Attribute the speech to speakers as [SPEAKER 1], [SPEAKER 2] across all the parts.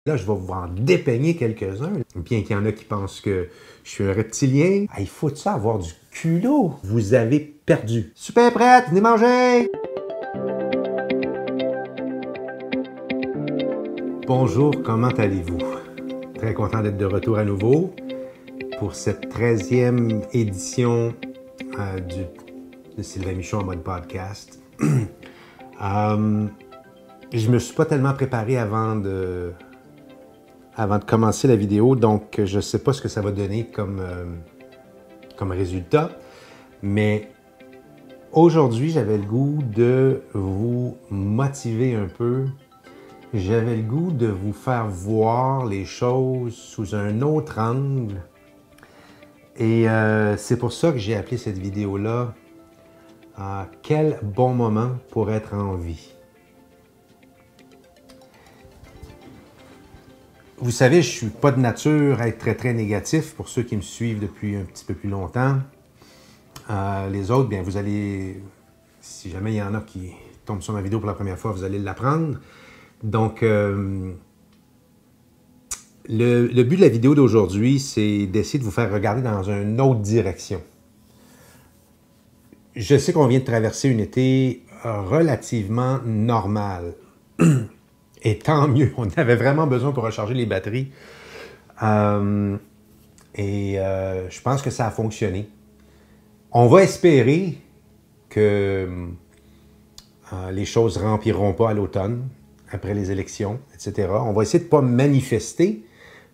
[SPEAKER 1] Là, je vais vous en dépeigner quelques-uns. Bien qu'il y en a qui pensent que je suis un reptilien. Il faut ça avoir du culot. Vous avez perdu. Super prête, venez manger! Bonjour, comment allez-vous? Très content d'être de retour à nouveau pour cette 13e édition de Sylvain Michon en mode podcast. Je me suis pas tellement préparé avant de commencer la vidéo, donc je ne sais pas ce que ça va donner comme résultat, mais aujourd'hui, j'avais le goût de vous motiver un peu. J'avais le goût de vous faire voir les choses sous un autre angle. Et c'est pour ça que j'ai appelé cette vidéo-là « Quel bon moment pour être en vie ». Vous savez, je ne suis pas de nature à être très négatif pour ceux qui me suivent depuis un petit peu plus longtemps. Les autres, bien, vous allez, si jamais il y en a qui tombent sur ma vidéo pour la première fois, vous allez l'apprendre. Donc, le but de la vidéo d'aujourd'hui, c'est d'essayer de vous faire regarder dans une autre direction. Je sais qu'on vient de traverser un été relativement normal. Et tant mieux, on avait vraiment besoin pour recharger les batteries. Je pense que ça a fonctionné. On va espérer que les choses ne rempliront pas à l'automne, après les élections, etc. On va essayer de ne pas manifester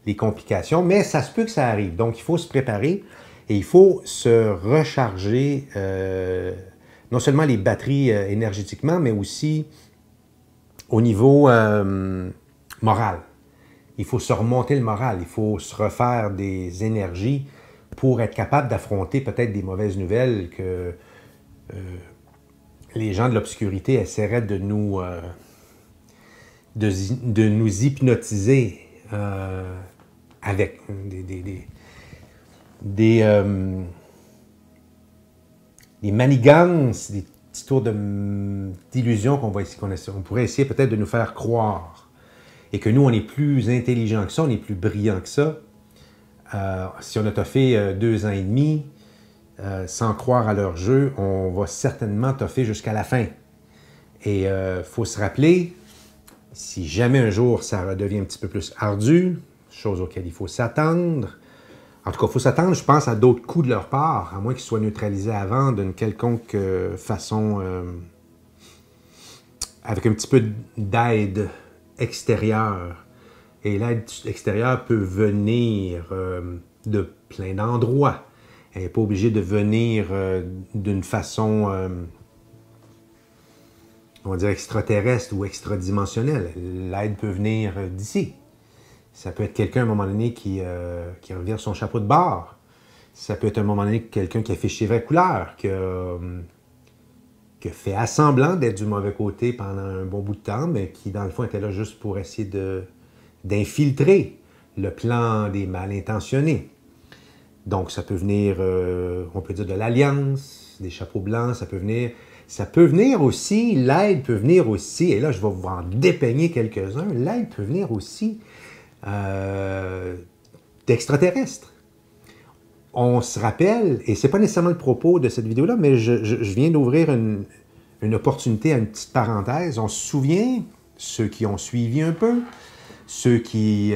[SPEAKER 1] les complications, mais ça se peut que ça arrive. Donc, il faut se préparer et il faut se recharger non seulement les batteries énergétiquement, mais aussi au niveau moral. Il faut se remonter le moral, il faut se refaire des énergies pour être capable d'affronter peut-être des mauvaises nouvelles que les gens de l'obscurité essaieraient de nous hypnotiser avec des manigances, des petits tours d'illusion qu'on pourrait essayer peut-être de nous faire croire. Et que nous, on est plus intelligent que ça, on est plus brillant que ça. Si on a toffé 2 ans et demi, sans croire à leur jeu, on va certainement toffer jusqu'à la fin. Et il faut se rappeler, si jamais un jour ça redevient un petit peu plus ardu, chose auquel il faut s'attendre, en tout cas, il faut s'attendre, je pense, à d'autres coups de leur part, à moins qu'ils soient neutralisés avant d'une quelconque façon, avec un petit peu d'aide extérieure. Et l'aide extérieure peut venir de plein d'endroits. Elle n'est pas obligée de venir d'une façon, on va dire, extraterrestre ou extradimensionnelle. L'aide peut venir d'ici. Ça peut être quelqu'un à un moment donné qui revire son chapeau de bord. Ça peut être à un moment donné quelqu'un qui a fiché vraie couleur, qui a fait assemblant d'être du mauvais côté pendant un bon bout de temps, mais qui, dans le fond, était là juste pour essayer d'infiltrer le plan des mal intentionnés. Donc, ça peut venir, on peut dire, de l'alliance, des chapeaux blancs, ça peut venir aussi, l'aide peut venir aussi, et là, je vais vous en dépeigner quelques-uns, l'aide peut venir aussi d'extraterrestres. On se rappelle, et ce n'est pas nécessairement le propos de cette vidéo-là, mais je viens d'ouvrir une opportunité à une petite parenthèse. On se souvient, ceux qui ont suivi un peu, ceux qui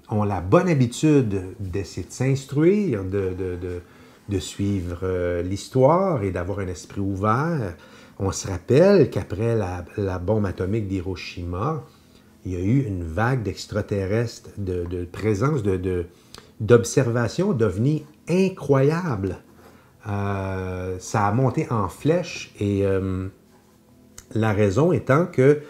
[SPEAKER 1] ont la bonne habitude d'essayer de s'instruire, de suivre l'histoire et d'avoir un esprit ouvert, on se rappelle qu'après la bombe atomique d'Hiroshima, il y a eu une vague d'extraterrestres, de présence, d'observation d'ovnis incroyables. Ça a monté en flèche et la raison étant que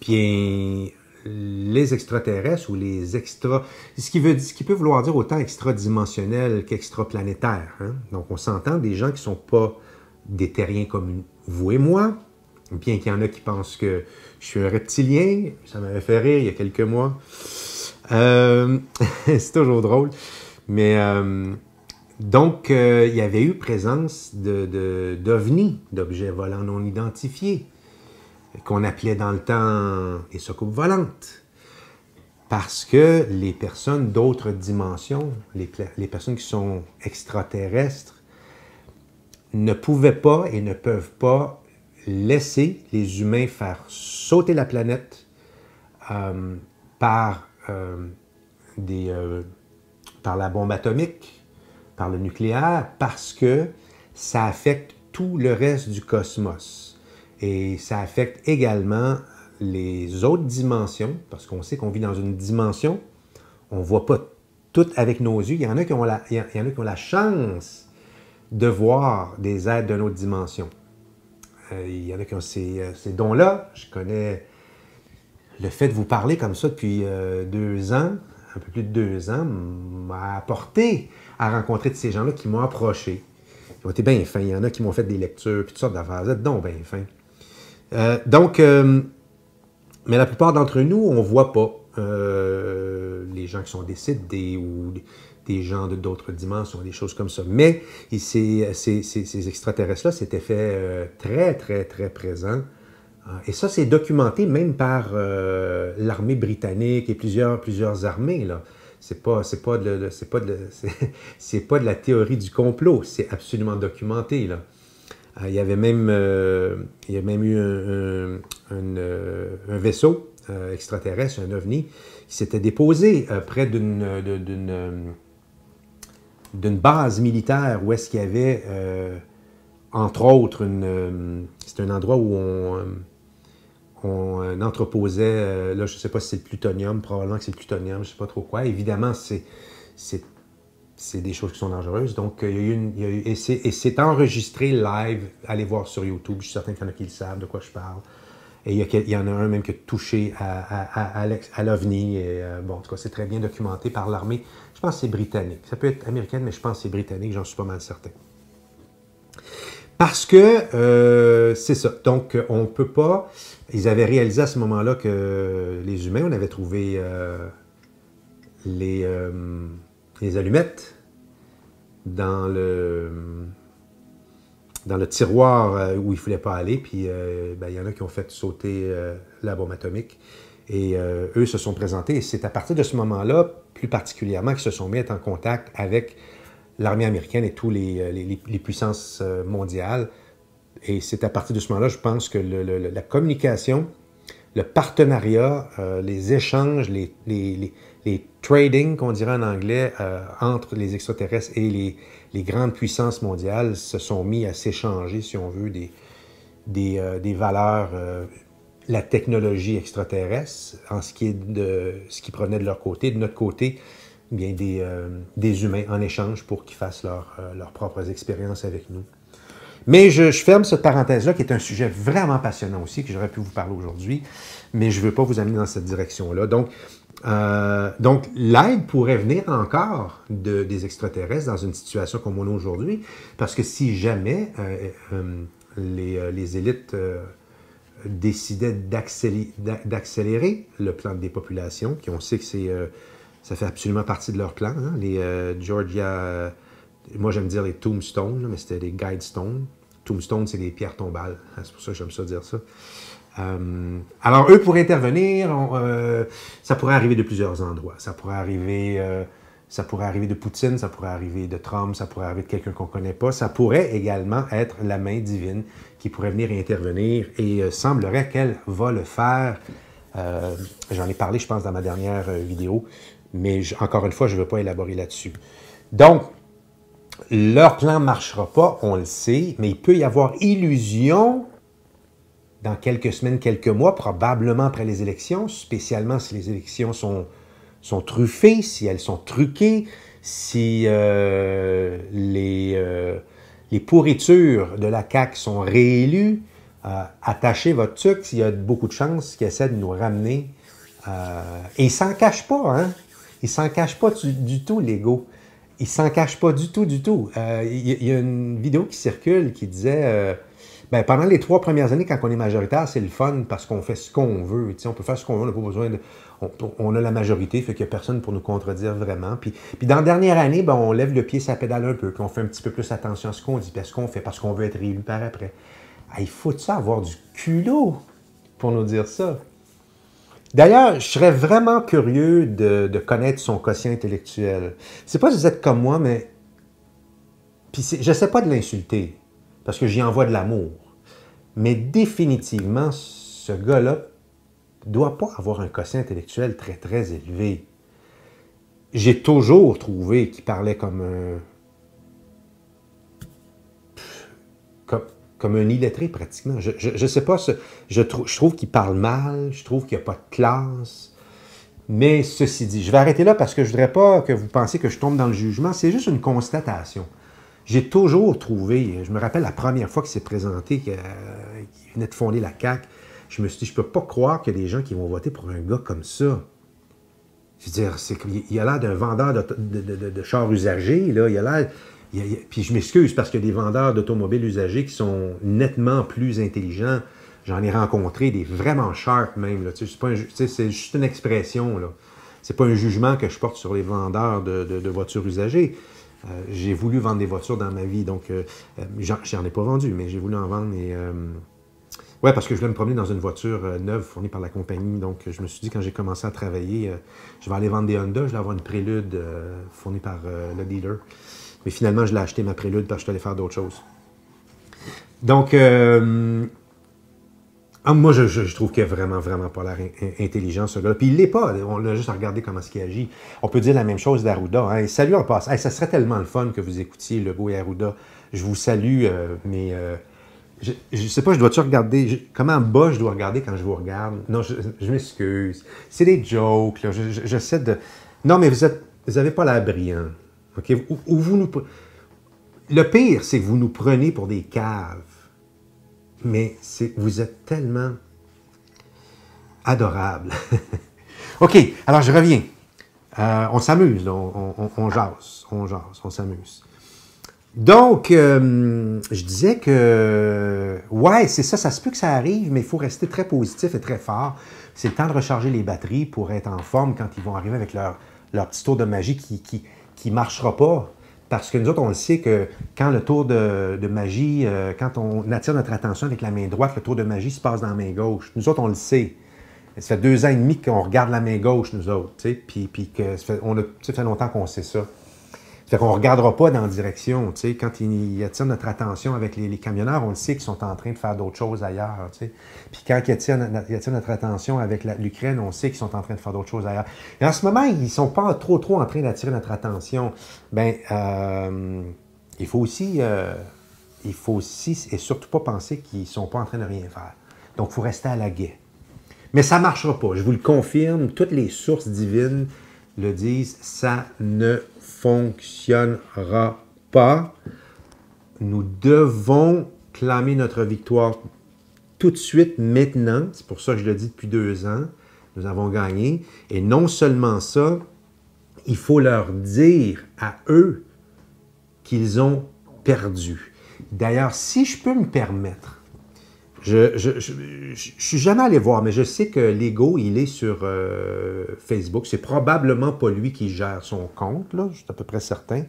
[SPEAKER 1] bien, les extraterrestres ou les ce qui peut vouloir dire autant extradimensionnel qu'extraplanétaire. Hein? Donc, on s'entend des gens qui ne sont pas des terriens comme vous et moi, bien qu'il y en a qui pensent que je suis un reptilien. Ça m'avait fait rire il y a quelques mois. C'est toujours drôle. Mais donc, il y avait eu présence d'ovnis, d'objets volants non identifiés. qu'on appelait dans le temps les soucoupes volantes. Parce que les personnes d'autres dimensions, les personnes qui sont extraterrestres, ne pouvaient pas et ne peuvent pas laisser les humains faire sauter la planète par la bombe atomique, par le nucléaire, parce que ça affecte tout le reste du cosmos. Et ça affecte également les autres dimensions, parce qu'on sait qu'on vit dans une dimension, on ne voit pas tout avec nos yeux. Il y en a qui ont la chance de voir des êtres d'une autre dimension. Il y en a qui ont ces dons-là. Je connais le fait de vous parler comme ça depuis 2 ans, un peu plus de 2 ans, m'a apporté à rencontrer de ces gens-là qui m'ont approché. Ils ont été bien fins. Il y en a qui m'ont fait des lectures, puis toutes sortes d'affaires. Vous êtes donc bien fins. Mais la plupart d'entre nous, on ne voit pas les gens qui sont décédés ou des gens d'autres dimensions, des choses comme ça. Mais ces extraterrestres-là s'étaient fait très, très, très présents. Et ça, c'est documenté même par l'armée britannique et plusieurs armées, là. C'est pas de la théorie du complot, c'est absolument documenté, là. Il y a même eu un vaisseau extraterrestre, un OVNI, qui s'était déposé près d'une base militaire où est-ce qu'il y avait, entre autres, c'est un endroit où on entreposait, là je ne sais pas si c'est le plutonium, probablement que c'est le plutonium, je ne sais pas trop quoi. Évidemment, c'est des choses qui sont dangereuses. Donc, et c'est enregistré live. Allez voir sur YouTube. Je suis certain qu'il y en a qui le savent de quoi je parle. Et il y en a un même qui a touché à l'OVNI. Bon, en tout cas, c'est très bien documenté par l'armée. Je pense que c'est britannique. Ça peut être américaine, mais je pense que c'est britannique. J'en suis pas mal certain. Parce que c'est ça. Donc, on ne peut pas... Ils avaient réalisé à ce moment-là que les humains, on avait trouvé les allumettes dans le tiroir où il ne fallait pas aller. Puis, il y en a qui ont fait sauter la bombe atomique. Et eux se sont présentés. Et c'est à partir de ce moment-là, plus particulièrement, qu'ils se sont mis à être en contact avec l'armée américaine et toutes les puissances mondiales. Et c'est à partir de ce moment-là, je pense que la communication, le partenariat, les échanges, les trading, qu'on dirait en anglais, entre les extraterrestres et les grandes puissances mondiales se sont mis à s'échanger, si on veut, des valeurs, la technologie extraterrestre, en ce qui est de ce qu'ils prenaient de leur côté. De notre côté, bien des humains en échange pour qu'ils fassent leurs propres expériences avec nous. Mais je ferme cette parenthèse-là, qui est un sujet vraiment passionnant aussi, que j'aurais pu vous parler aujourd'hui, mais je ne veux pas vous amener dans cette direction-là. Donc l'aide pourrait venir encore des extraterrestres dans une situation comme on a aujourd'hui, parce que si jamais les élites décidaient d'accélérer le plan de dépopulation, qui on sait que ça fait absolument partie de leur plan, hein, les Georgia... Moi, j'aime dire les tombstones, mais c'était des guidestones. Tombstone, c'est des pierres tombales. C'est pour ça que j'aime ça dire ça. Alors, eux pourraient intervenir. Ça pourrait arriver de plusieurs endroits. Ça pourrait arriver de Poutine, ça pourrait arriver de Trump, ça pourrait arriver de quelqu'un qu'on ne connaît pas. Ça pourrait également être la main divine qui pourrait venir intervenir. Et semblerait qu'elle va le faire. J'en ai parlé, je pense, dans ma dernière vidéo. Mais encore une fois, je ne veux pas élaborer là-dessus. Donc, leur plan ne marchera pas, on le sait, mais il peut y avoir illusion dans quelques semaines, quelques mois, probablement après les élections, spécialement si les élections sont truffées, si elles sont truquées, si les pourritures de la CAQ sont réélues. Attachez votre tuque, il y a beaucoup de chances qu'ils essaient de nous ramener. Et ils ne s'en cachent pas, hein? Ils ne s'en cachent pas du tout, l'ego. Ils ne s'en cachent pas du tout. Il y a une vidéo qui circule qui disait pendant les 3 premières années, quand on est majoritaire, c'est le fun parce qu'on fait ce qu'on veut. On peut faire ce qu'on veut, on n'a pas besoin de... On a la majorité, fait qu'il n'y a personne pour nous contredire vraiment. Puis dans la dernière année, on lève le pied sur la pédale un peu, puis on fait un petit peu plus attention à ce qu'on dit, puis à ce qu'on fait, parce qu'on veut être réélu par après. Il faut ça avoir du culot pour nous dire ça. D'ailleurs, je serais vraiment curieux de connaître son quotient intellectuel. Je sais pas si vous êtes comme moi, mais... Puis je sais pas de l'insulter, parce que j'y envoie de l'amour. Mais définitivement, ce gars-là doit pas avoir un quotient intellectuel très, très élevé. J'ai toujours trouvé qu'il parlait comme un illettré pratiquement. Je sais pas, je trouve qu'il parle mal, je trouve qu'il n'y a pas de classe. Mais ceci dit, je vais arrêter là parce que je ne voudrais pas que vous pensiez que je tombe dans le jugement. C'est juste une constatation. J'ai toujours trouvé, je me rappelle la première fois qu'il s'est présenté, qu'il venait de fonder la CAQ, je me suis dit, je ne peux pas croire qu'il y a des gens qui vont voter pour un gars comme ça. Je veux dire, il a l'air d'un vendeur de chars usagés, là. Il a l'air... Puis je m'excuse parce qu'il y a des vendeurs d'automobiles usagés qui sont nettement plus intelligents. J'en ai rencontré des vraiment sharp même. Là. C'est juste une expression. Ce n'est pas un jugement que je porte sur les vendeurs de voitures usagées. J'ai voulu vendre des voitures dans ma vie, donc j'en ai pas vendu, mais j'ai voulu en vendre. Ouais, parce que je voulais me promener dans une voiture neuve fournie par la compagnie. Donc, je me suis dit, quand j'ai commencé à travailler, je vais aller vendre des Honda, je vais avoir une Prélude fournie par le dealer. Mais finalement, je l'ai acheté, ma Prélude, parce que je suis allé faire d'autres choses. Donc, moi, je trouve qu'il a vraiment, vraiment pas l'air intelligent, ce gars-là. Puis il l'est pas. On a juste à regarder comment il agit. On peut dire la même chose d'Arruda. Hein. Salut en passant. Hey, ça serait tellement le fun que vous écoutiez Legault et Arruda. Je vous salue, mais... je ne sais pas, je dois-tu regarder... comment bas je dois regarder quand je vous regarde? Non, je m'excuse. C'est des jokes, là. J'essaie de... Non, mais vous n'avez pas l'air brillant. OK? Le pire, c'est que vous nous prenez pour des caves. Mais vous êtes tellement adorables. OK, alors je reviens. On s'amuse, on jase, on s'amuse. Donc, je disais que, ouais, c'est ça, ça se peut que ça arrive, mais il faut rester très positif et très fort. C'est le temps de recharger les batteries pour être en forme quand ils vont arriver avec leur petit tour de magie qui ne marchera pas. Parce que nous autres, on le sait que quand le tour de magie, quand on attire notre attention avec la main droite, le tour de magie se passe dans la main gauche. Nous autres, on le sait. Ça fait 2 ans et demi qu'on regarde la main gauche, nous autres, tu sais, puis que ça fait longtemps qu'on sait ça. Ça fait qu'on ne regardera pas dans la direction, tu sais. Quand ils attirent notre attention avec les camionneurs, on le sait qu'ils sont en train de faire d'autres choses ailleurs, tu sais. Puis quand ils attirent notre attention avec l'Ukraine, on sait qu'ils sont en train de faire d'autres choses ailleurs. Et en ce moment, ils ne sont pas trop en train d'attirer notre attention. Bien, il faut aussi, et surtout pas penser qu'ils ne sont pas en train de rien faire. Donc, il faut rester à l'aguet. Mais ça ne marchera pas, je vous le confirme, toutes les sources divines le disent, ça ne fonctionnera pas. Nous devons clamer notre victoire tout de suite, maintenant. C'est pour ça que je le dis depuis 2 ans. Nous avons gagné. Et non seulement ça, il faut leur dire à eux qu'ils ont perdu. D'ailleurs, si je peux me permettre, je suis jamais allé voir, mais je sais que Legault, il est sur Facebook. C'est probablement pas lui qui gère son compte, là, je suis à peu près certain.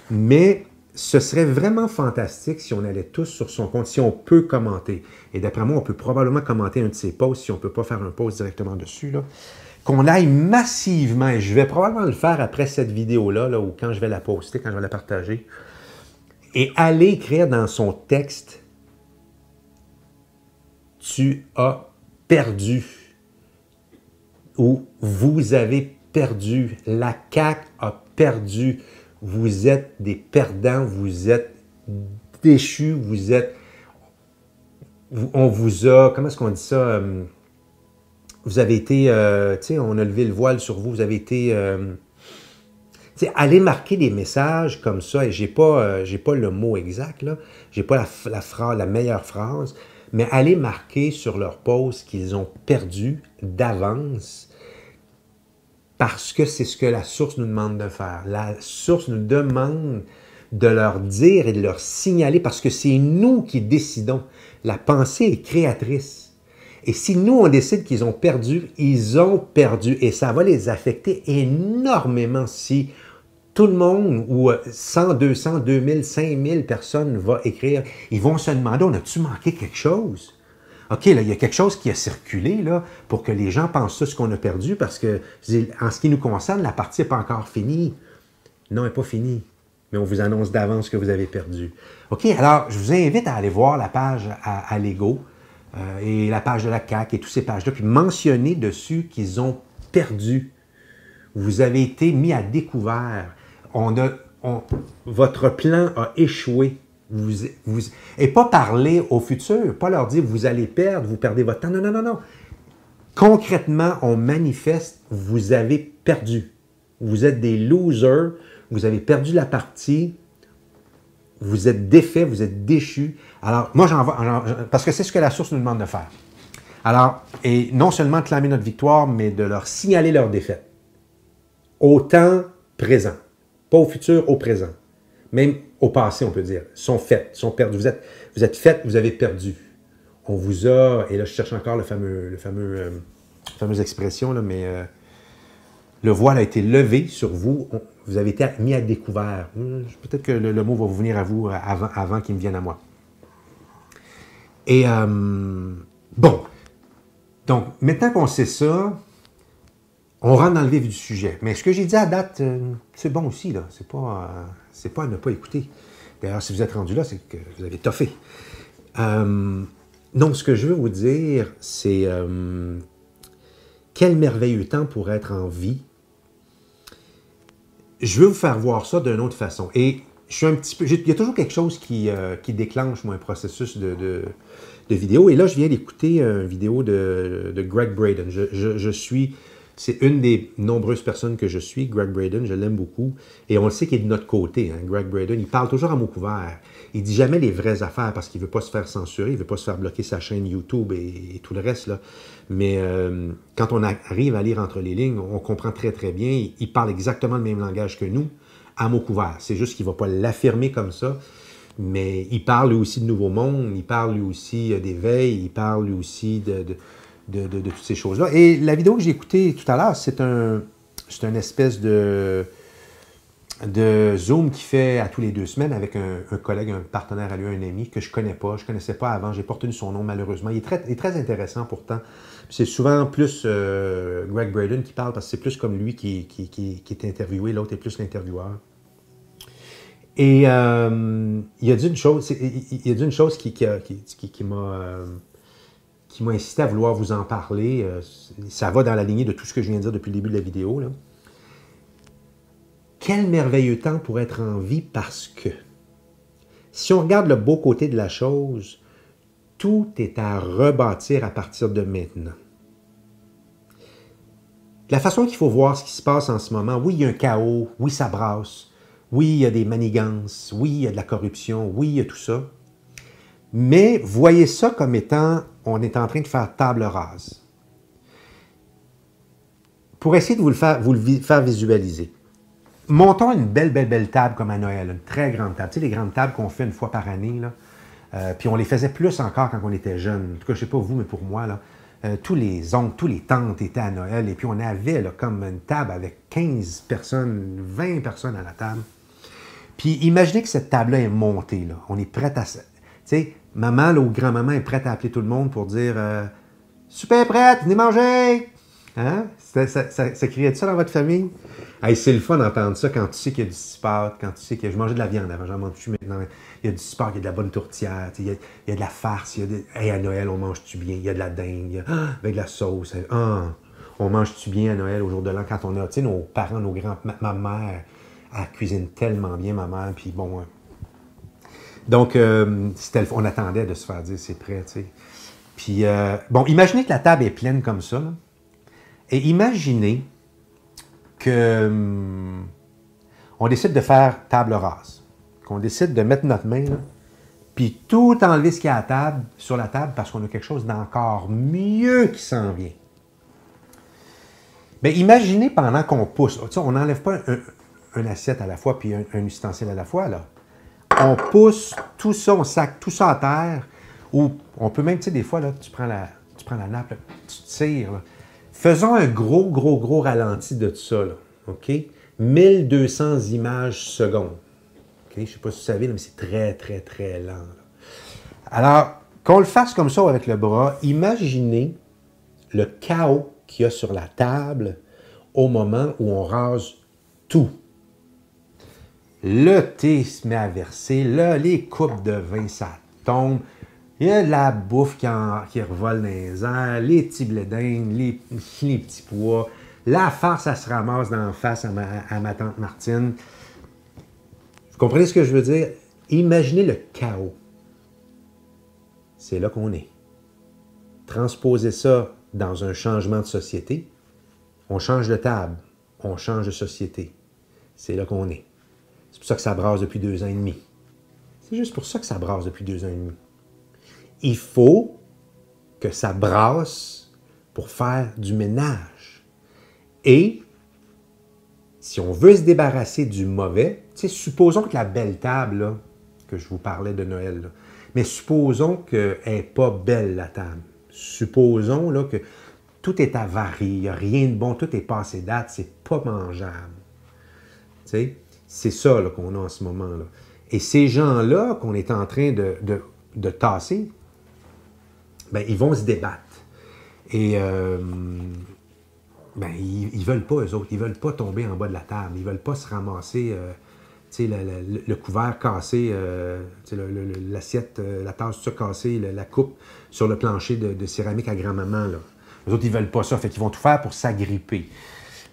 [SPEAKER 1] Mais ce serait vraiment fantastique si on allait tous sur son compte, si on peut commenter. Et d'après moi, on peut probablement commenter un de ses posts si on ne peut pas faire un post directement dessus, là. Qu'on aille massivement, et je vais probablement le faire après cette vidéo-là, là, ou quand je vais la poster, quand je vais la partager, et aller écrire dans son texte « Tu as perdu » ou « Vous avez perdu »,« La CAQ a perdu », vous êtes des perdants, vous êtes déchus, on vous a, comment est-ce qu'on dit ça, vous avez été, tu sais, on a levé le voile sur vous, vous avez été, tu sais, allez marquer des messages comme ça, et j'ai pas le mot exact, là, j'ai pas la meilleure phrase, mais allez marquer sur leur post qu'ils ont perdu d'avance, parce que c'est ce que la source nous demande de faire. La source nous demande de leur dire et de leur signaler, parce que c'est nous qui décidons. La pensée est créatrice. Et si nous, on décide qu'ils ont perdu, ils ont perdu. Et ça va les affecter énormément si tout le monde, ou 100, 200, 2000, 5000 personnes vont écrire, ils vont se demander, on a-tu manqué quelque chose? OK, là, il y a quelque chose qui a circulé là, pour que les gens pensent tout ce qu'on a perdu, parce que, en ce qui nous concerne, la partie n'est pas encore finie. Non, elle n'est pas finie. Mais on vous annonce d'avance que vous avez perdu. OK, alors, je vous invite à aller voir la page à Lego et la page de la CAQ et toutes ces pages-là, puis mentionner dessus qu'ils ont perdu. Vous avez été mis à découvert. Votre plan a échoué. Et pas parler au futur, pas leur dire vous allez perdre, vous perdez votre temps. Non, non, non, non. Concrètement, on manifeste, vous avez perdu. Vous êtes des losers, vous avez perdu la partie, vous êtes défaits, vous êtes déchus. Alors, moi, parce que c'est ce que la source nous demande de faire. Alors, et non seulement de clamer notre victoire, mais de leur signaler leur défaite. Au temps présent. Pas au futur, au présent. Même au passé, on peut dire. Sont faites, sont perdues. Vous êtes faites, vous avez perdu. On vous a, et là, je cherche encore la fameuse expression, là, mais le voile a été levé sur vous. Vous avez été mis à découvert. Peut-être que le mot va vous venir à vous avant qu'il me vienne à moi. Et bon. Donc, maintenant qu'on sait ça, on rentre dans le vif du sujet. Mais ce que j'ai dit à date, c'est bon aussi, là. C'est pas à ne pas écouter. D'ailleurs, si vous êtes rendu là, c'est que vous avez toffé. Donc, ce que je veux vous dire, c'est quel merveilleux temps pour être en vie. Je veux vous faire voir ça d'une autre façon. Et je suis un petit peu... Il y a toujours quelque chose qui déclenche, moi, un processus de vidéo. Et là, je viens d'écouter une vidéo de Greg Braden. C'est une des nombreuses personnes que je suis, Greg Braden, je l'aime beaucoup. Et on le sait qu'il est de notre côté, hein, Greg Braden. Il parle toujours à mots couverts. Il dit jamais les vraies affaires parce qu'il ne veut pas se faire censurer, il ne veut pas se faire bloquer sa chaîne YouTube et tout le reste, là. Mais quand on arrive à lire entre les lignes, on comprend très, très bien. Il parle exactement le même langage que nous, à mots couverts. C'est juste qu'il ne va pas l'affirmer comme ça. Mais il parle lui aussi de nouveau monde, il parle lui aussi d'éveil, il parle lui aussi de toutes ces choses-là. Et la vidéo que j'ai écoutée tout à l'heure, c'est une espèce de Zoom qu'il fait à tous les 2 semaines avec un collègue, un partenaire à lui, un ami que je ne connais pas, je ne connaissais pas avant, j'ai pas retenu son nom malheureusement. Il est très intéressant pourtant. C'est souvent plus Greg Braden qui parle parce que c'est plus comme lui qui est interviewé, l'autre est plus l'intervieweur. Et il a dit une chose, qui m'a incité à vouloir vous en parler. Ça va dans la lignée de tout ce que je viens de dire depuis le début de la vidéo, là. Quel merveilleux temps pour être en vie parce que, si on regarde le beau côté de la chose, tout est à rebâtir à partir de maintenant. La façon qu'il faut voir ce qui se passe en ce moment, oui, il y a un chaos, oui, ça brasse, oui, il y a des manigances, oui, il y a de la corruption, oui, il y a tout ça. Mais voyez ça comme étant, on est en train de faire table rase. Pour essayer de vous le faire visualiser. Montons une belle table comme à Noël, une très grande table. Tu sais, les grandes tables qu'on fait une fois par année, là. Puis on les faisait plus encore quand on était jeunes. En tout cas, je ne sais pas vous, mais pour moi, là, tous les oncles, tous les tantes étaient à Noël. Et puis on avait là, comme une table avec 15 personnes, 20 personnes à la table. Puis imaginez que cette table-là est montée. Là. On est prêt à... Tu sais, maman là, ou grand-maman est prête à appeler tout le monde pour dire « Super prête, venez manger! » Hein? Ça criait ça dans votre famille? Hey, c'est le fun d'entendre ça quand tu sais qu'il y a du sport, quand tu sais que je mangeais de la viande avant, j'en mange plus maintenant. Il y a du sport, il y a de la bonne tourtière, il y a de la farce, hey, à Noël, on mange-tu bien? Il y a de la dinde, avec de la sauce. On mange-tu bien à Noël au jour de l'an quand on a, tu sais, nos parents, nos grands... Ma mère, elle cuisine tellement bien, ma mère, puis bon... Donc, on attendait de se faire dire c'est prêt, tu sais. Puis, bon, imaginez que la table est pleine comme ça, là. Et imaginez que on décide de faire table rase, qu'on décide de mettre notre main, là, puis tout enlever ce qu'il y a sur la table parce qu'on a quelque chose d'encore mieux qui s'en vient. Mais imaginez pendant qu'on pousse, tu sais, on n'enlève pas un assiette à la fois puis un ustensile à la fois, là. On pousse tout ça, on sac tout ça à terre, ou on peut même, tu sais, des fois, là, tu prends la nappe, là, tu tires, là. Faisons un gros ralenti de tout ça, là, OK? 1200 images secondes. OK? Je ne sais pas si vous savez, là, mais c'est très lent. Là. Alors, Qu'on le fasse comme ça avec le bras, imaginez le chaos qu'il y a sur la table au moment où on rase tout. Le thé se met à verser, là, les coupes de vin, ça tombe. Il y a de la bouffe qui revole dans les airs, les petits blés d'Inde, les petits pois. La farce, ça se ramasse d'en face à ma tante Martine. Vous comprenez ce que je veux dire? Imaginez le chaos. C'est là qu'on est. Transposez ça dans un changement de société. On change de table, on change de société. C'est là qu'on est. C'est pour ça que ça brasse depuis 2 ans et demi. C'est juste pour ça que ça brasse depuis 2 ans et demi. Il faut que ça brasse pour faire du ménage. Et si on veut se débarrasser du mauvais, supposons que la belle table, là, que je vous parlais de Noël, là, mais supposons qu'elle n'est pas belle, la table. Supposons là, que tout est avarié, il n'y a rien de bon, tout est passé date, c'est pas mangeable. C'est ça qu'on a en ce moment. Là. Et ces gens-là qu'on est en train de tasser, ben, ils vont se débattre. Et ben, ils ne veulent pas, eux autres, ils ne veulent pas tomber en bas de la table, ils ne veulent pas se ramasser le couvert cassé, l'assiette, la tasse, tout ça cassé, la coupe sur le plancher de céramique à grand-maman. Les autres, ils ne veulent pas ça, fait qu'ils vont tout faire pour s'agripper.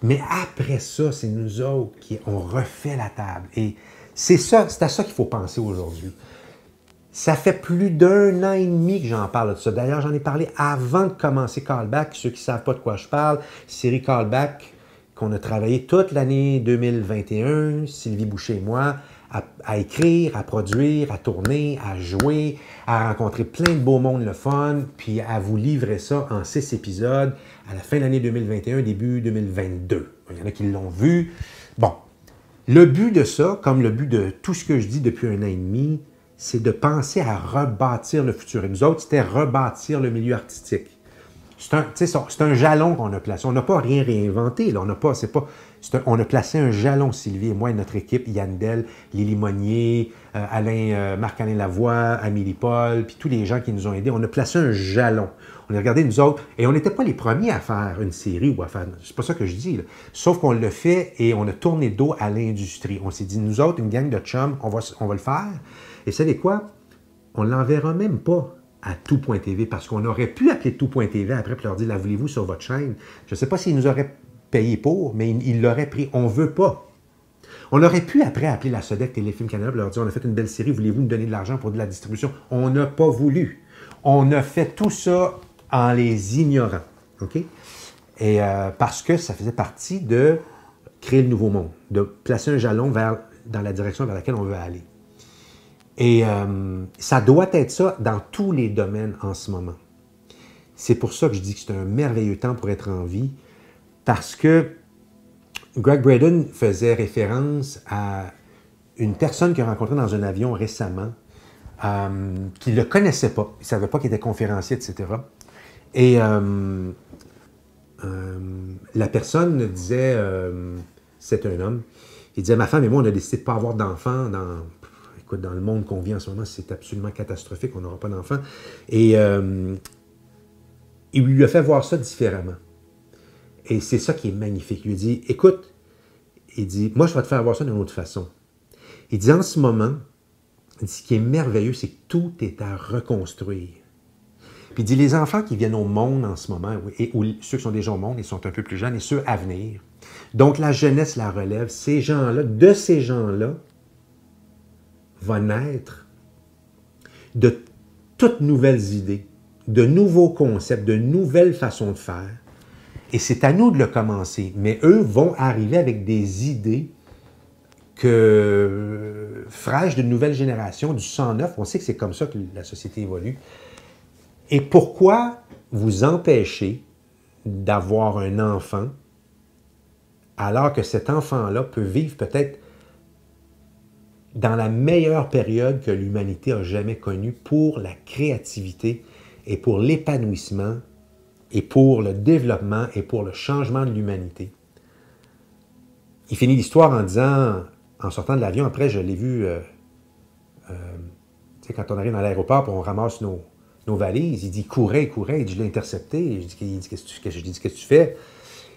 [SPEAKER 1] Mais après ça, c'est nous autres on refait la table. Et c'est à ça qu'il faut penser aujourd'hui. Ça fait plus d'1 an et demi que j'en parle de ça. D'ailleurs, j'en ai parlé avant de commencer Callback. Ceux qui ne savent pas de quoi je parle, série Callback qu'on a travaillé toute l'année 2021, Sylvie Boucher et moi, à écrire, à produire, à tourner, à jouer, à rencontrer plein de beaux mondes le fun, puis à vous livrer ça en 6 épisodes à la fin de l'année 2021, début 2022. Il y en a qui l'ont vu. Bon, le but de ça, comme le but de tout ce que je dis depuis 1 an et demi, c'est de penser à rebâtir le futur. Et nous autres, c'était rebâtir le milieu artistique. C'est un jalon qu'on a placé. On n'a pas rien réinventé. Là. On a placé un jalon, Sylvie et moi, et notre équipe, Yann Del, Lily Monnier, Marc-Alain Lavoie, Amélie Paul, puis tous les gens qui nous ont aidés. On a placé un jalon. On a regardé nous autres, et on n'était pas les premiers à faire une série ou à faire... C'est pas ça que je dis, là. Sauf qu'on l'a fait et on a tourné le dos à l'industrie. On s'est dit, nous autres, une gang de chums, on va le faire. Et vous savez quoi? On ne l'enverra même pas à tout.tv parce qu'on aurait pu appeler tout.tv après et leur dire, la voulez-vous sur votre chaîne? Je ne sais pas s'ils nous auraient payé pour, mais ils l'auraient pris. On ne veut pas. On aurait pu après appeler la Sodec Téléfilm Canada et leur dire, on a fait une belle série, voulez-vous nous donner de l'argent pour de la distribution? On n'a pas voulu. On a fait tout ça en les ignorant. OK? Et parce que ça faisait partie de créer le nouveau monde, de placer un jalon dans la direction vers laquelle on veut aller. Et ça doit être ça dans tous les domaines en ce moment. C'est pour ça que je dis que c'est un merveilleux temps pour être en vie, parce que Greg Braden faisait référence à une personne qu'il a rencontrée dans un avion récemment, qui ne le connaissait pas, il ne savait pas qu'il était conférencier, etc. Et la personne disait, c'est un homme, il disait, ma femme et moi, on a décidé de ne pas avoir d'enfants dans le monde qu'on vit en ce moment, c'est absolument catastrophique, on n'aura pas d'enfants. Et il lui a fait voir ça différemment. Et c'est ça qui est magnifique. Il lui dit, écoute, il dit, moi, je vais te faire voir ça d'une autre façon. Il dit, en ce moment, ce qui est merveilleux, c'est que tout est à reconstruire. Puis il dit, les enfants qui viennent au monde en ce moment, ou ceux qui sont déjà au monde, ils sont un peu plus jeunes, et ceux à venir. Donc, la jeunesse la relève. Ces gens-là, de ces gens-là, va naître de toutes nouvelles idées, de nouveaux concepts, de nouvelles façons de faire. Et c'est à nous de le commencer. Mais eux vont arriver avec des idées fraîches d'une nouvelle génération, du sang neuf. On sait que c'est comme ça que la société évolue. Et pourquoi vous empêcher d'avoir un enfant alors que cet enfant-là peut vivre peut-être dans la meilleure période que l'humanité a jamais connue pour la créativité et pour l'épanouissement et pour le développement et pour le changement de l'humanité. Il finit l'histoire en disant, en sortant de l'avion, après je l'ai vu, tu sais, quand on arrive dans l'aéroport et on ramasse nos nos valises. Il dit, il courait. Il dit, je l'ai intercepté. Qu'est-ce que tu fais?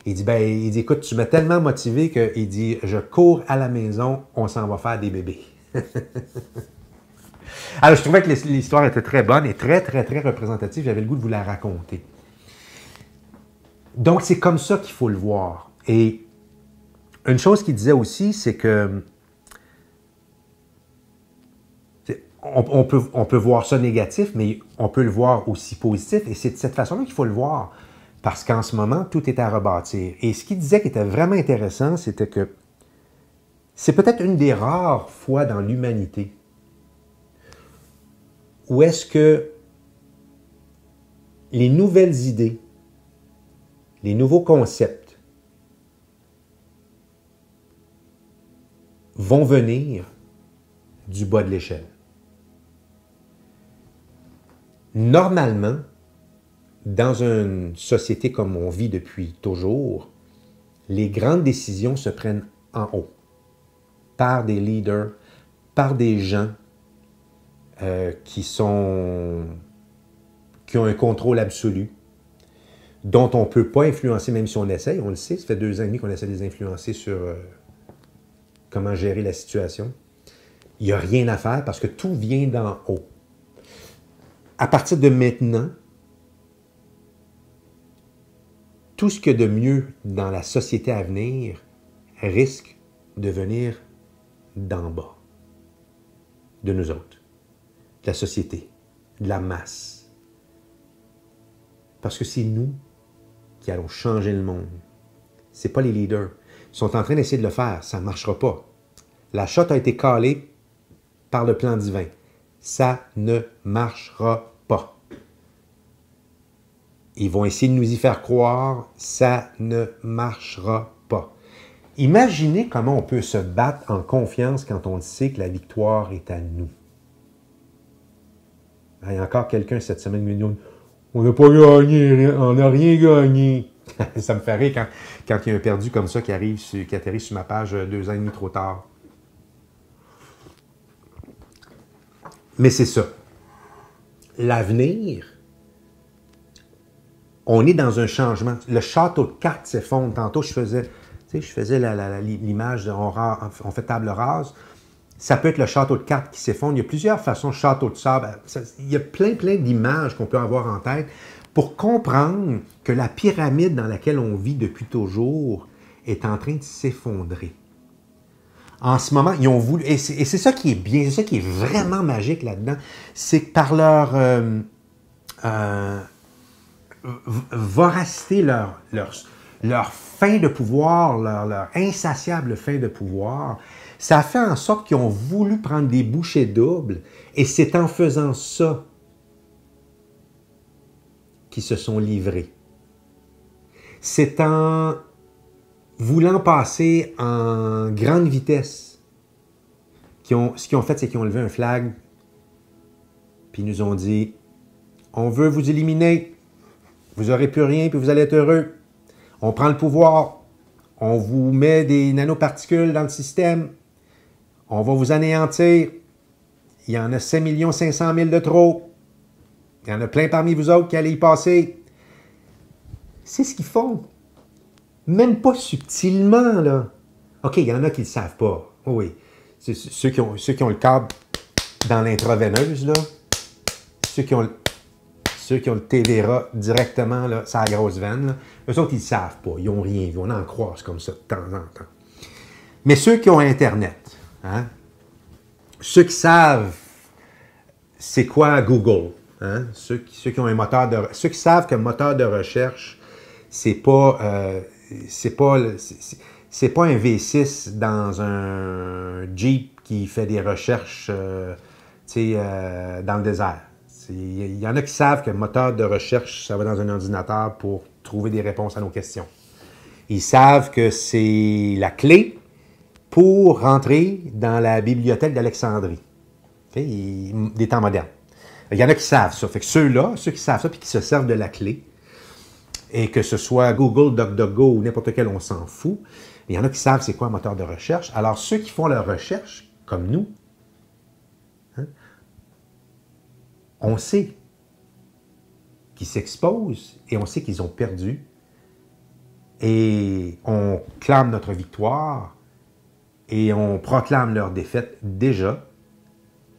[SPEAKER 1] Il dit, écoute, tu m'as tellement motivé qu'il dit, je cours à la maison, on s'en va faire des bébés. Alors, je trouvais que l'histoire était très bonne et très, très, très représentative. J'avais le goût de vous la raconter. Donc, c'est comme ça qu'il faut le voir. Et une chose qu'il disait aussi, c'est que on peut voir ça négatif, mais on peut le voir aussi positif. Et c'est de cette façon-là qu'il faut le voir. Parce qu'en ce moment, tout est à rebâtir. Et ce qu'il disait qui était vraiment intéressant, c'était que c'est peut-être une des rares fois dans l'humanité où est-ce que les nouvelles idées, les nouveaux concepts vont venir du bas de l'échelle. Normalement, dans une société comme on vit depuis toujours, les grandes décisions se prennent en haut, par des leaders, par des gens qui ont un contrôle absolu, dont on ne peut pas influencer, même si on essaye. On le sait, ça fait 2 ans et demi qu'on essaie de les influencer sur comment gérer la situation. Il n'y a rien à faire parce que tout vient d'en haut. À partir de maintenant, tout ce qu'il y a de mieux dans la société à venir risque de venir d'en bas, de nous autres, de la société, de la masse. Parce que c'est nous qui allons changer le monde. Ce n'est pas les leaders. Ils sont en train d'essayer de le faire. Ça ne marchera pas. La shot a été calée par le plan divin. Ça ne marchera pas. Ils vont essayer de nous y faire croire. Ça ne marchera pas. Imaginez comment on peut se battre en confiance quand on sait que la victoire est à nous. Il y a encore quelqu'un cette semaine qui me dit « On n'a pas gagné, on n'a rien gagné. » Ça me fait rire quand il y a un perdu comme ça qui atterrit sur ma page 2 ans et demi trop tard. Mais c'est ça. L'avenir, on est dans un changement. Le château de cartes s'effondre. Tantôt, je faisais l'image, on fait table rase. Ça peut être le château de cartes qui s'effondre. Il y a plusieurs façons, château de sable. Il y a plein d'images qu'on peut avoir en tête pour comprendre que la pyramide dans laquelle on vit depuis toujours est en train de s'effondrer. En ce moment, ils ont voulu, et c'est ça qui est bien, c'est ça qui est vraiment magique là-dedans, c'est que par leur voracité, leur faim de pouvoir, leur insatiable faim de pouvoir, ça a fait en sorte qu'ils ont voulu prendre des bouchées doubles, et c'est en faisant ça qu'ils se sont livrés. C'est en voulant passer en grande vitesse. Ce qu'ils ont fait, c'est qu'ils ont levé un flag, puis ils nous ont dit « On veut vous éliminer, vous n'aurez plus rien, puis vous allez être heureux. On prend le pouvoir, on vous met des nanoparticules dans le système, on va vous anéantir. Il y en a 5 500 000 de trop. Il y en a plein parmi vous autres qui allaient y passer. » C'est ce qu'ils font. Même pas subtilement, là. OK, il y en a qui ne le savent pas. Oui. Ceux qui ont le câble dans l'intraveineuse, là. Ceux qui ont le TVRA directement, là, sur la grosse veine, là. Eux autres, ils ne le savent pas. Ils n'ont rien vu. On en croise comme ça de temps en temps. Mais ceux qui ont Internet, hein, ceux qui savent c'est quoi Google, hein, ceux qui ont un moteur de... Ceux qui savent que moteur de recherche, c'est pas un V6 dans un Jeep qui fait des recherches dans le désert. Il y en a qui savent que le moteur de recherche, ça va dans un ordinateur pour trouver des réponses à nos questions. Ils savent que c'est la clé pour rentrer dans la bibliothèque d'Alexandrie, des temps modernes. Il y en a qui savent ça. Fait que ceux qui savent ça et qui se servent de la clé, et que ce soit Google, DuckDuckGo ou n'importe quel, on s'en fout. Il y en a qui savent c'est quoi un moteur de recherche. Alors, ceux qui font leur recherche, comme nous, hein, on sait qui s'exposent et on sait qu'ils ont perdu. Et on clame notre victoire et on proclame leur défaite déjà.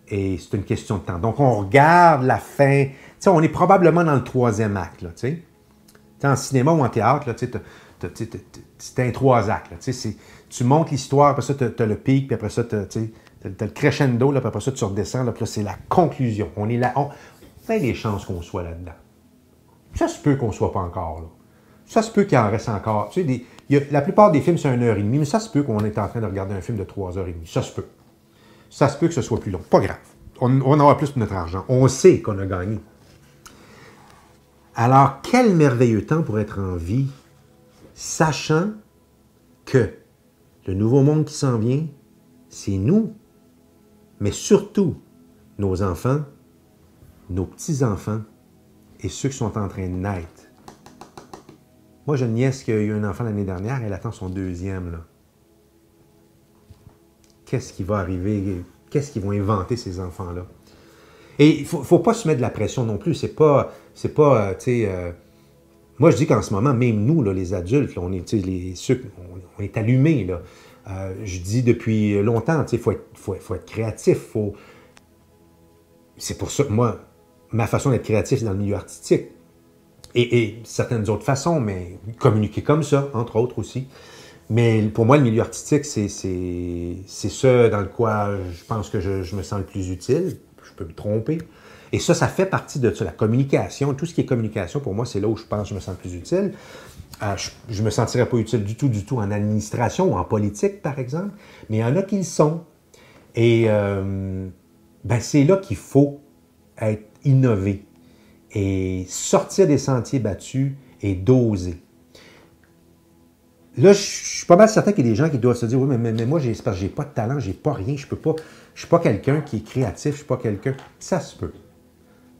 [SPEAKER 1] Et c'est une question de temps. Donc, on regarde la fin. Tu sais, on est probablement dans le 3e acte, là, tu sais. En cinéma ou en théâtre, là, tu sais, c'est un 3 actes. Là, tu montes l'histoire, après ça, tu as le pic, puis après ça, tu as le crescendo, là, puis après ça, tu redescends, là, puis là, c'est la conclusion. On est là. Il y a des chances qu'on soit là-dedans. Ça se peut qu'on ne soit pas encore là. Ça se peut qu'il en reste encore. Tu sais, la plupart des films, c'est 1h30, mais ça se peut qu'on est en train de regarder un film de 3h30. Ça se peut. Ça se peut que ce soit plus long. Pas grave. On aura plus pour notre argent. On sait qu'on a gagné. Alors, quel merveilleux temps pour être en vie, sachant que le nouveau monde qui s'en vient, c'est nous, mais surtout nos enfants, nos petits-enfants et ceux qui sont en train de naître. Moi, j'ai une nièce qui a eu un enfant l'année dernière, elle attend son 2e, là. Qu'est-ce qui va arriver? Qu'est-ce qu'ils vont inventer, ces enfants-là? Et il ne faut pas se mettre de la pression non plus. C'est pas tu sais... moi, je dis qu'en ce moment, même nous, là, les adultes, là, on est allumés, là. Je dis depuis longtemps, tu sais, faut être créatif. C'est pour ça que moi, ma façon d'être créatif, c'est dans le milieu artistique. Et certaines autres façons, mais communiquer comme ça, entre autres aussi. Mais pour moi, le milieu artistique, c'est ce dans le quoi je pense que je me sens le plus utile. Je peux me tromper. Et ça fait partie de ça, la communication. Tout ce qui est communication, pour moi, c'est là où je pense que je me sens le plus utile. Je ne me sentirais pas utile du tout en administration ou en politique, par exemple. Mais il y en a qui le sont. Et c'est là qu'il faut être innové et sortir des sentiers battus et d'oser. Là, je suis pas mal certain qu'il y a des gens qui doivent se dire « Oui, mais moi, c'est parce que j'ai pas de talent, j'ai pas rien, je suis pas quelqu'un qui est créatif, je suis pas quelqu'un... » Ça se peut.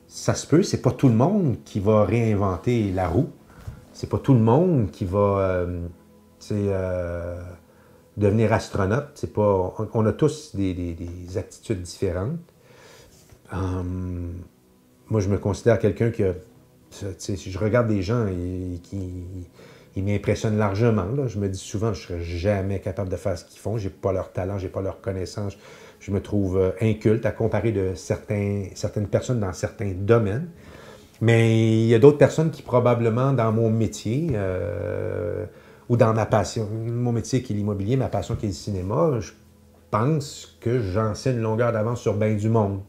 [SPEAKER 1] Ça se peut, c'est pas tout le monde qui va réinventer la roue. C'est pas tout le monde qui va devenir astronaute. C'est pas... On a tous des aptitudes différentes. Moi, je me considère quelqu'un qui a... Si je regarde des gens qui m'impressionnent largement, là, je me dis souvent que je ne serais jamais capable de faire ce qu'ils font. Je n'ai pas leur talent, je n'ai pas leur connaissance. Je me trouve inculte à comparer de certaines personnes dans certains domaines. Mais il y a d'autres personnes qui, probablement, dans mon métier ou dans ma passion, mon métier qui est l'immobilier, ma passion qui est le cinéma, je pense que j'enseigne une longueur d'avance sur bien du monde.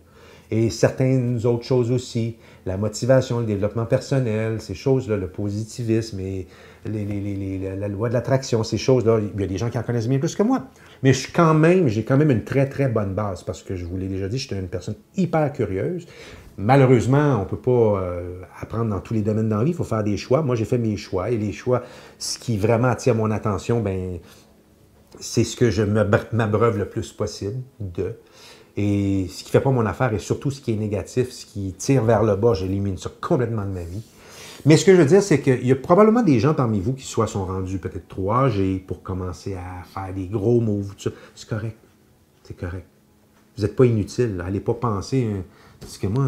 [SPEAKER 1] Et certaines autres choses aussi, la motivation, le développement personnel, ces choses-là, le positivisme et la loi de l'attraction, ces choses-là, il y a des gens qui en connaissent bien plus que moi. Mais j'ai quand même une très, très bonne base parce que je vous l'ai déjà dit, je suis une personne hyper curieuse. Malheureusement, on ne peut pas apprendre dans tous les domaines de la vie, il faut faire des choix. Moi, j'ai fait mes choix et les choix, ce qui vraiment attire mon attention, c'est ce que je m'abreuve le plus possible de. Et ce qui ne fait pas mon affaire et surtout ce qui est négatif, ce qui tire vers le bas, j'élimine ça complètement de ma vie. Mais ce que je veux dire, c'est qu'il y a probablement des gens parmi vous qui sont rendus peut-être trop âgés pour commencer à faire des gros moves. C'est correct. C'est correct. Vous n'êtes pas inutile. Allez pas penser... parce que moi,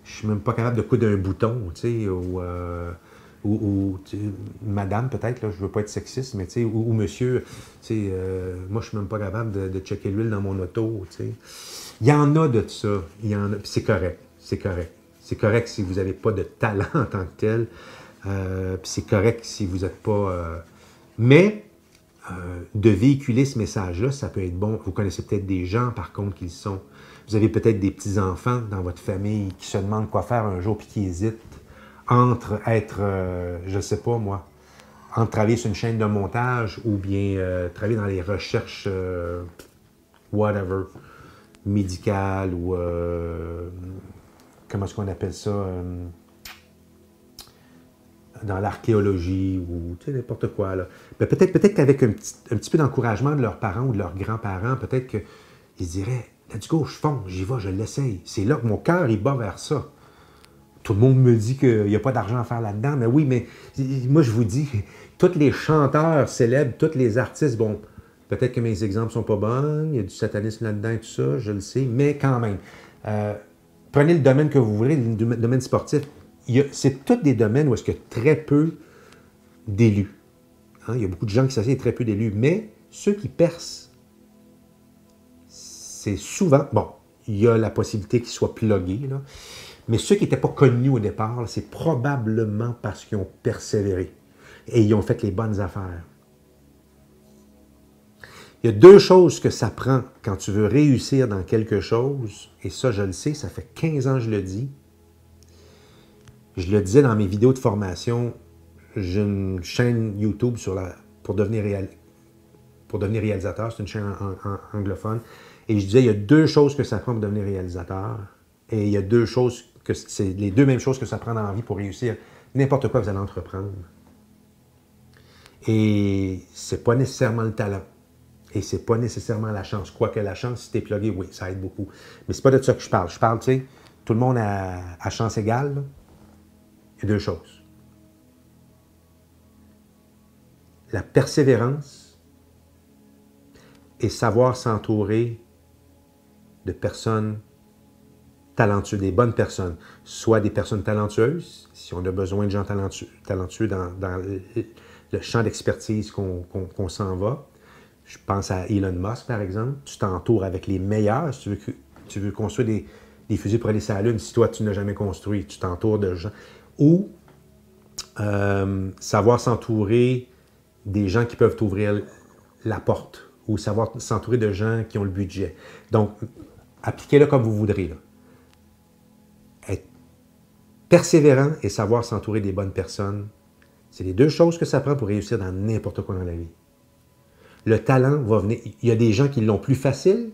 [SPEAKER 1] je suis même pas capable de coudre un bouton, tu sais, ou madame peut-être, là, je veux pas être sexiste, mais tu sais, ou monsieur, tu sais, moi je suis même pas capable de checker l'huile dans mon auto, tu sais. Il y en a de ça, il y en a, puis c'est correct, c'est correct. C'est correct si vous n'avez pas de talent en tant que tel, puis c'est correct si vous n'êtes pas... mais de véhiculer ce message-là, ça peut être bon. Vous connaissez peut-être des gens, par contre, qui le sont. Vous avez peut-être des petits-enfants dans votre famille qui se demandent quoi faire un jour puis qui hésitent entre être, je ne sais pas moi, entre travailler sur une chaîne de montage ou bien travailler dans les recherches, whatever, médicales ou, comment est-ce qu'on appelle ça, dans l'archéologie ou tu sais, n'importe quoi. Là. Mais peut-être qu'avec un petit peu d'encouragement de leurs parents ou de leurs grands-parents, peut-être qu'ils se diraient « Let's go, je fonce, j'y vais, je l'essaye. » C'est là que mon cœur, il bat vers ça. Tout le monde me dit qu'il n'y a pas d'argent à faire là-dedans. Mais oui, mais moi, je vous dis, tous les chanteurs célèbres, tous les artistes, bon, peut-être que mes exemples ne sont pas bons, il y a du satanisme là-dedans et tout ça, je le sais, mais quand même. Prenez le domaine que vous voulez, le domaine sportif. c'est tous des domaines où est-ce qu'il y a très peu d'élus. Hein? Il y a beaucoup de gens qui s'asseyent et très peu d'élus. Mais ceux qui percent, c'est souvent... Bon, il y a la possibilité qu'ils soient plugués, là. Mais ceux qui n'étaient pas connus au départ, c'est probablement parce qu'ils ont persévéré et ils ont fait les bonnes affaires. Il y a deux choses que ça prend quand tu veux réussir dans quelque chose, et ça, je le sais, ça fait 15 ans que je le dis. Je le disais dans mes vidéos de formation, j'ai une chaîne YouTube pour devenir réalisateur, c'est une chaîne anglophone, et je disais, il y a deux choses que ça prend pour devenir réalisateur, et il y a deux choses c'est les deux mêmes choses que ça prend dans la vie pour réussir n'importe quoi que vous allez entreprendre. Et c'est pas nécessairement le talent. Et c'est pas nécessairement la chance. Quoique la chance, si t'es plugué, oui, ça aide beaucoup. Mais c'est pas de ça que je parle. Je parle, tu sais, tout le monde à chance égale. Là. Il y a deux choses. La persévérance et savoir s'entourer de personnes talentueuses, des bonnes personnes. Soit des personnes talentueuses, si on a besoin de gens talentueux dans le champ d'expertise qu'on s'en va. Je pense à Elon Musk, par exemple. Tu t'entoures avec les meilleurs. Si tu veux construire des fusées pour aller sur la Lune, si toi, tu n'as jamais construit, tu t'entoures de gens. Ou savoir s'entourer des gens qui peuvent t'ouvrir la porte. Ou savoir s'entourer de gens qui ont le budget. Donc, appliquez-le comme vous voudrez. Là. Être persévérant et savoir s'entourer des bonnes personnes, c'est les deux choses que ça prend pour réussir dans n'importe quoi dans la vie. Le talent va venir. Il y a des gens qui l'ont plus facile,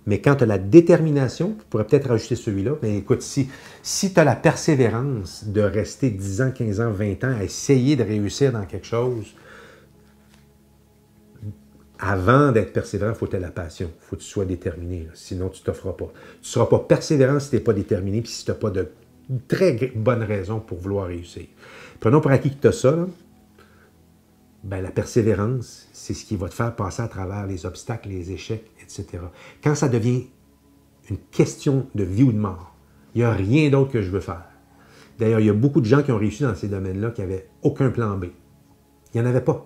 [SPEAKER 1] mais quand tu as la détermination, tu pourrais peut-être rajouter celui-là, mais écoute, si tu as la persévérance de rester 10 ans, 15 ans, 20 ans à essayer de réussir dans quelque chose, avant d'être persévérant, il faut que tu aies la passion. Il faut que tu sois déterminé. Là. Sinon, tu ne te feras pas. Tu ne seras pas persévérant si tu n'es pas déterminé puis si tu n'as pas de très bonnes raisons pour vouloir réussir. Prenons pour acquis que tu as ça. Là. Ben, la persévérance, c'est ce qui va te faire passer à travers les obstacles, les échecs, etc. Quand ça devient une question de vie ou de mort, il n'y a rien d'autre que je veux faire. D'ailleurs, il y a beaucoup de gens qui ont réussi dans ces domaines-là qui n'avaient aucun plan B. Il n'y en avait pas.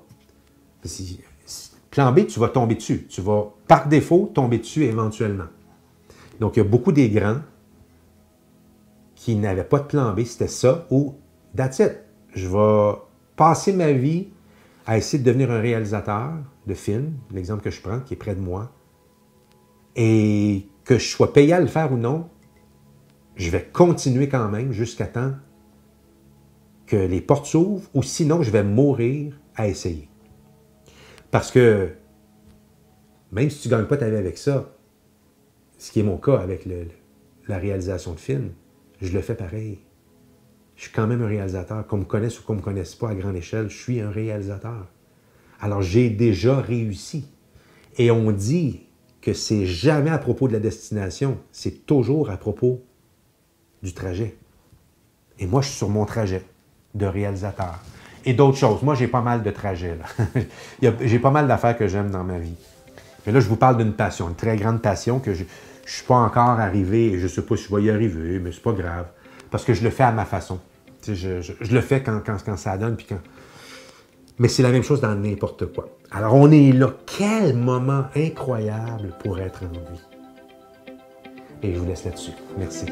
[SPEAKER 1] Plan B, tu vas tomber dessus. Tu vas, par défaut, tomber dessus éventuellement. Donc, il y a beaucoup des grands qui n'avaient pas de plan B. C'était ça ou that's it. Je vais passer ma vie à essayer de devenir un réalisateur de films, l'exemple que je prends, qui est près de moi, et que je sois payé à le faire ou non, je vais continuer quand même jusqu'à temps que les portes s'ouvrent, ou sinon je vais mourir à essayer. Parce que même si tu ne gagnes pas ta vie avec ça, ce qui est mon cas avec la réalisation de films, je le fais pareil. Je suis quand même un réalisateur. Qu'on me connaisse ou qu'on ne me connaisse pas à grande échelle, je suis un réalisateur. Alors, j'ai déjà réussi. Et on dit que c'est jamais à propos de la destination, c'est toujours à propos du trajet. Et moi, je suis sur mon trajet de réalisateur. Et d'autres choses. Moi, j'ai pas mal de trajets. J'ai pas mal d'affaires que j'aime dans ma vie. Mais là, je vous parle d'une passion, une très grande passion que je ne suis pas encore arrivé. Et je ne sais pas si je vais y arriver, mais c'est pas grave. Parce que je le fais à ma façon. Je le fais quand ça donne. Puis quand... Mais c'est la même chose dans n'importe quoi. Alors, on est là. Quel moment incroyable pour être en vie. Et je vous laisse là-dessus. Merci.